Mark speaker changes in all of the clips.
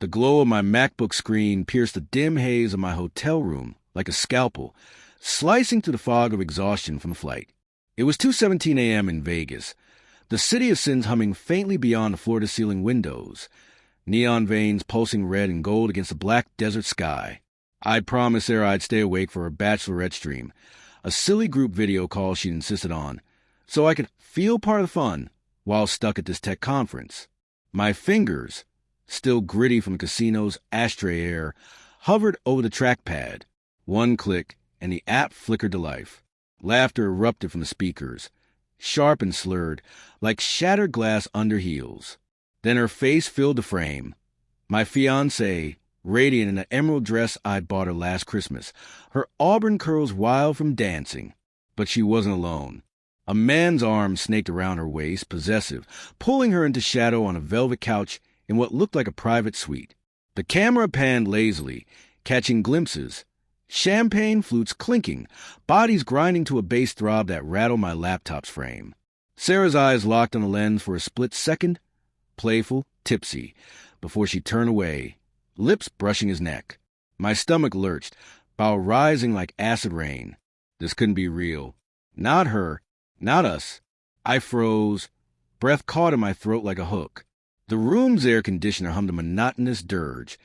Speaker 1: The glow of my MacBook screen pierced the dim haze of my hotel room like a scalpel, slicing through the fog of exhaustion from the flight. It was 2:17 a.m. in Vegas, the city of sins humming faintly beyond the floor-to-ceiling windows, neon veins pulsing red and gold against the black desert sky. I'd promised Sarah I'd stay awake for her bachelorette stream, a silly group video call she'd insisted on, so I could feel part of the fun while stuck at this tech conference. My fingers, still gritty from the casino's ashtray air, hovered over the trackpad. One click, and the app flickered to life. Laughter erupted from the speakers, sharp and slurred, like shattered glass under heels. Then her face filled the frame. My fiancée, radiant in the emerald dress I'd bought her last Christmas, her auburn curls wild from dancing. But she wasn't alone. A man's arm snaked around her waist, possessive, pulling her into shadow on a velvet couch in what looked like a private suite. The camera panned lazily, catching glimpses. Champagne flutes clinking, bodies grinding to a bass throb that rattled my laptop's frame. Sarah's eyes locked on the lens for a split second, playful, tipsy, before she turned away, lips brushing his neck. My stomach lurched, bowel rising like acid rain. This couldn't be real. Not her, not us. I froze, breath caught in my throat like a hook. The room's air conditioner hummed a monotonous dirge,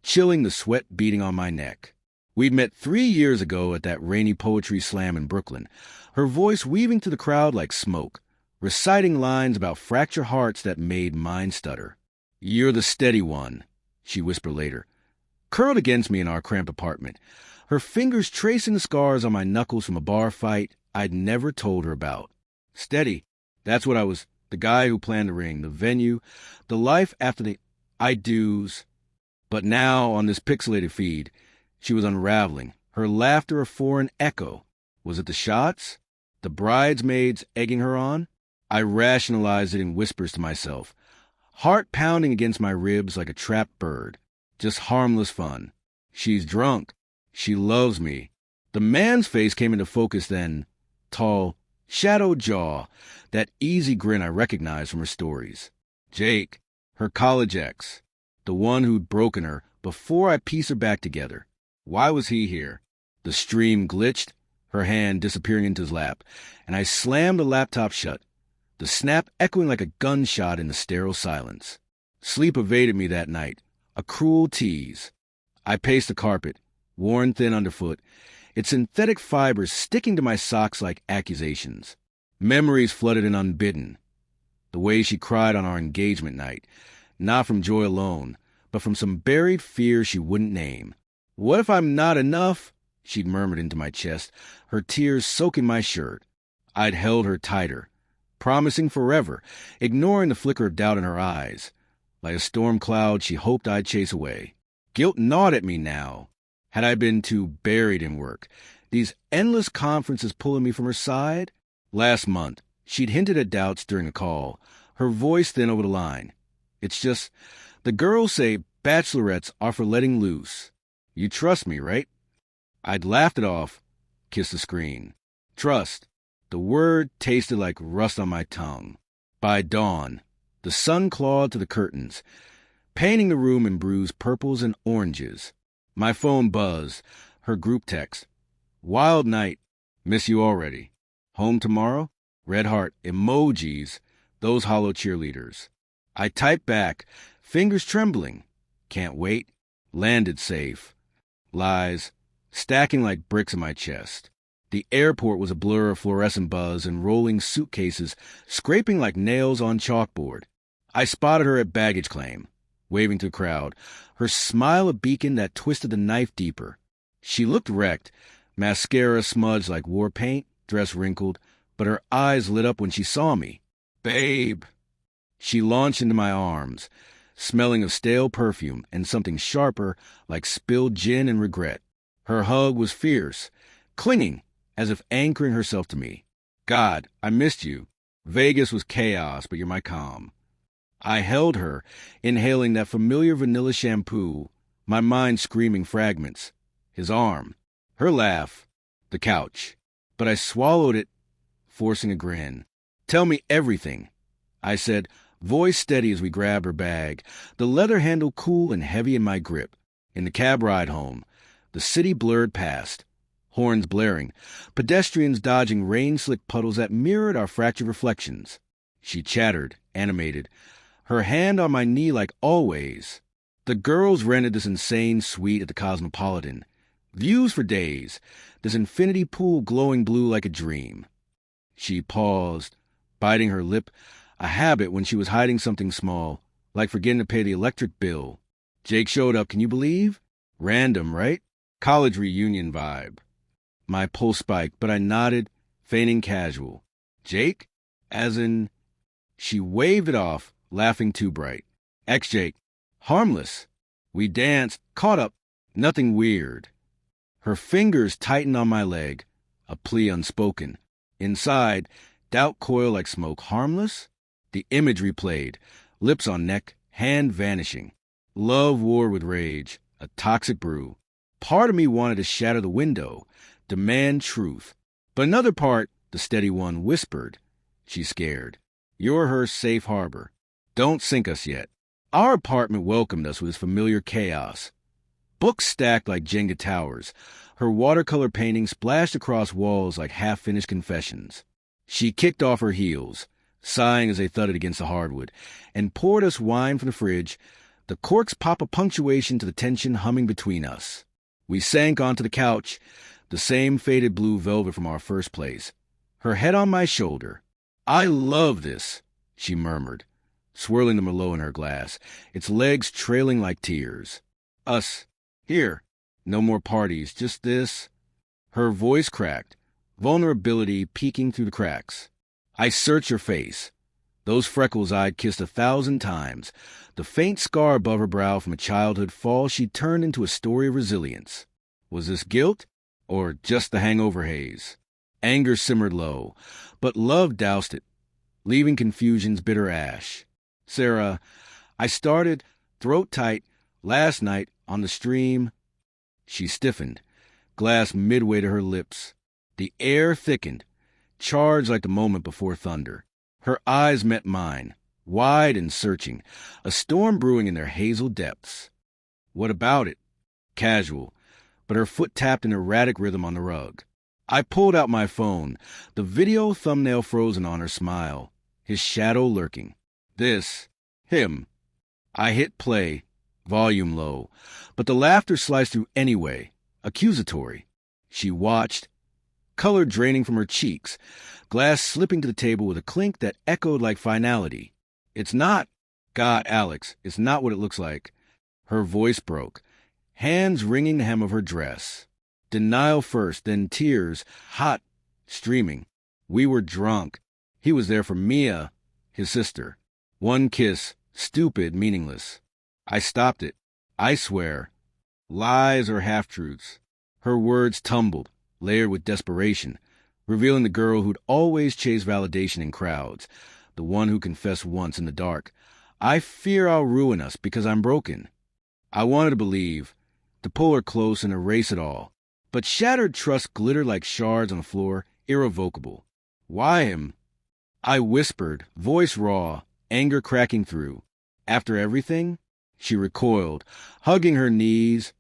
Speaker 1: chilling the sweat beating on my neck. We'd met 3 years ago at that rainy poetry slam in Brooklyn, her voice weaving through the crowd like smoke, reciting lines about fractured hearts that made mine stutter. "You're the steady one," she whispered later, curled against me in our cramped apartment, her fingers tracing the scars on my knuckles from a bar fight I'd never told her about. Steady, that's what I was, the guy who planned the ring, the venue, the life after the I-do's. But now, on this pixelated feed, she was unraveling, her laughter a foreign echo. Was it the shots? The bridesmaids egging her on? I rationalized it in whispers to myself, heart pounding against my ribs like a trapped bird. Just harmless fun. She's drunk. She loves me. The man's face came into focus then. Tall, shadowed jaw, that easy grin I recognized from her stories. Jake, her college ex, the one who'd broken her before I pieced her back together. Why was he here? The stream glitched, her hand disappearing into his lap, and I slammed the laptop shut, the snap echoing like a gunshot in the sterile silence. Sleep evaded me that night, a cruel tease. I paced the carpet, worn thin underfoot, its synthetic fibers sticking to my socks like accusations. Memories flooded in unbidden. The way she cried on our engagement night, not from joy alone, but from some buried fear she wouldn't name. "What if I'm not enough?" she'd murmured into my chest, her tears soaking my shirt. I'd held her tighter, promising forever, ignoring the flicker of doubt in her eyes. Like a storm cloud she hoped I'd chase away. Guilt gnawed at me now. Had I been too buried in work? These endless conferences pulling me from her side? Last month, she'd hinted at doubts during a call, her voice thin over the line. "It's just, the girls say bachelorettes are for letting loose. You trust me, right?" I'd laughed it off, kissed the screen. Trust. The word tasted like rust on my tongue. By dawn, the sun clawed to the curtains, painting the room in bruised purples and oranges. My phone buzzed, her group text. "Wild night. Miss you already. Home tomorrow?" Red heart, emojis, those hollow cheerleaders. I typed back, fingers trembling. "Can't wait." Landed safe. Lies, stacking like bricks in my chest. The airport was a blur of fluorescent buzz and rolling suitcases scraping like nails on chalkboard. I spotted her at baggage claim, waving to the crowd, her smile a beacon that twisted the knife deeper. She looked wrecked, mascara smudged like war paint, dress wrinkled, but her eyes lit up when she saw me. "Babe." She launched into my arms, smelling of stale perfume and something sharper like spilled gin and regret. Her hug was fierce, clinging, as if anchoring herself to me. "God, I missed you. Vegas was chaos, but you're my calm." I held her, inhaling that familiar vanilla shampoo, my mind screaming fragments. His arm, her laugh, the couch. But I swallowed it, forcing a grin. "Tell me everything." I said, Voice steady as we grabbed her bag, the leather handle cool and heavy in my grip. In the cab ride home, the city blurred past, horns blaring, pedestrians dodging rain-slick puddles that mirrored our fractured reflections. She chattered, animated, her hand on my knee like always. The girls rented this insane suite at the Cosmopolitan. Views for days, this infinity pool glowing blue like a dream. She paused, biting her lip, a habit when she was hiding something small, like forgetting to pay the electric bill. Jake showed up, can you believe? Random, right? College reunion vibe. My pulse spiked, but I nodded, feigning casual. Jake? As in... She waved it off, laughing too bright. Ex-Jake. Harmless. We danced, caught up, nothing weird. Her fingers tightened on my leg, a plea unspoken. Inside, doubt coiled like smoke. Harmless? The image replayed, lips on neck, hand vanishing. Love war with rage, a toxic brew. Part of me wanted to shatter the window, demand truth. But another part, the steady one, whispered. She's scared. You're her safe harbor. Don't sink us yet. Our apartment welcomed us with its familiar chaos. Books stacked like Jenga towers. Her watercolor paintings splashed across walls like half-finished confessions. She kicked off her heels, sighing as they thudded against the hardwood, and poured us wine from the fridge, the corks pop a punctuation to the tension humming between us. We sank onto the couch, the same faded blue velvet from our first place, her head on my shoulder. I love this, she murmured, swirling the Merlot in her glass, its legs trailing like tears. Us. Here. No more parties, just this. Her voice cracked, vulnerability peeking through the cracks. I searched her face. Those freckles I'd kissed 1,000 times, the faint scar above her brow from a childhood fall she turned into a story of resilience. Was this guilt, or just the hangover haze? Anger simmered low, but love doused it, leaving confusion's bitter ash. Sarah, I started, throat tight, last night on the stream. She stiffened, glass midway to her lips. The air thickened, charged like the moment before thunder. Her eyes met mine, wide and searching, a storm brewing in their hazel depths. What about it? Casual, but her foot tapped an erratic rhythm on the rug. I pulled out my phone, the video thumbnail frozen on her smile, his shadow lurking. This, him. I hit play, volume low, but the laughter sliced through anyway, accusatory. She watched, color draining from her cheeks, glass slipping to the table with a clink that echoed like finality. It's not. God, Alex, it's not what it looks like. Her voice broke, hands wringing the hem of her dress. Denial first, then tears, hot, streaming. We were drunk. He was there for Mia, his sister. One kiss, stupid, meaningless. I stopped it. I swear. Lies or half-truths. Her words tumbled, layered with desperation, revealing the girl who'd always chased validation in crowds, the one who confessed once in the dark. I fear I'll ruin us because I'm broken. I wanted to believe, to pull her close and erase it all. But shattered trust glittered like shards on the floor, irrevocable. Why him? I whispered, voice raw, anger cracking through. After everything? She recoiled, hugging her knees,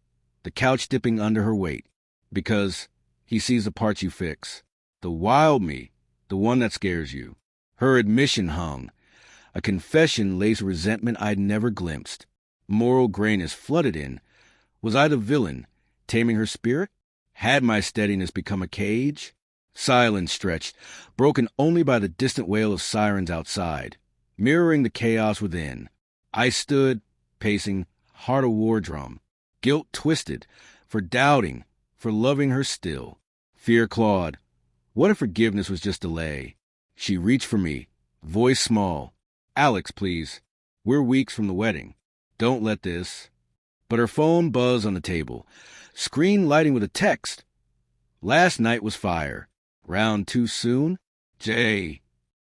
Speaker 1: the couch dipping under her weight. Because he sees the parts you fix. The wild me, the one that scares you. Her admission hung, a confession laced with resentment I'd never glimpsed. Moral grayness flooded in. Was I the villain, taming her spirit? Had my steadiness become a cage? Silence stretched, broken only by the distant wail of sirens outside, mirroring the chaos within. I stood, pacing, heart a war drum, guilt twisted, for doubting, for loving her still. Fear clawed. What if forgiveness was just delay? She reached for me, voice small. Alex, please. We're weeks from the wedding. Don't let this. But her phone buzzed on the table, screen lighting with a text. Last night was fire. Round too soon? Jay.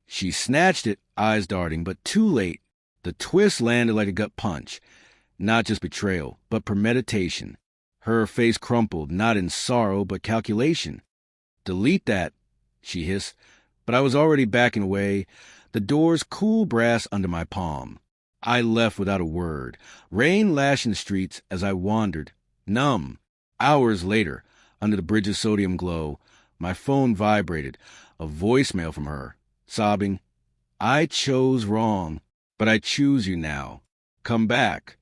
Speaker 1: She snatched it, eyes darting, but too late. The twist landed like a gut punch. Not just betrayal, but premeditation. Her face crumpled, not in sorrow, but calculation. Delete that, she hissed, but I was already backing away, the door's cool brass under my palm. I left without a word, rain lashing the streets as I wandered, numb. Hours later, under the bridge's sodium glow, my phone vibrated, a voicemail from her, sobbing, "I chose wrong, but I choose you now. Come back."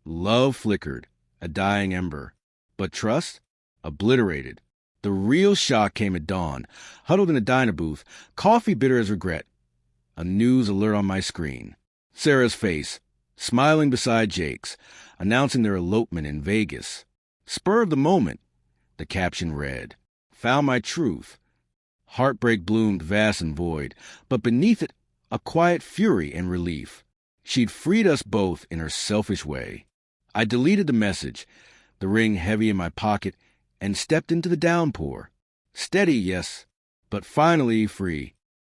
Speaker 1: Love flickered, a dying ember, but trust? Obliterated. The real shock came at dawn, huddled in a diner booth, coffee bitter as regret. A news alert on my screen. Sarah's face, smiling beside Jake's, announcing their elopement in Vegas. Spur of the moment, the caption read. Found my truth. Heartbreak bloomed vast and void, but beneath it, a quiet fury and relief. She'd freed us both in her selfish way. I deleted the message, the ring heavy in my pocket, and stepped into the downpour. Steady, yes, but finally free.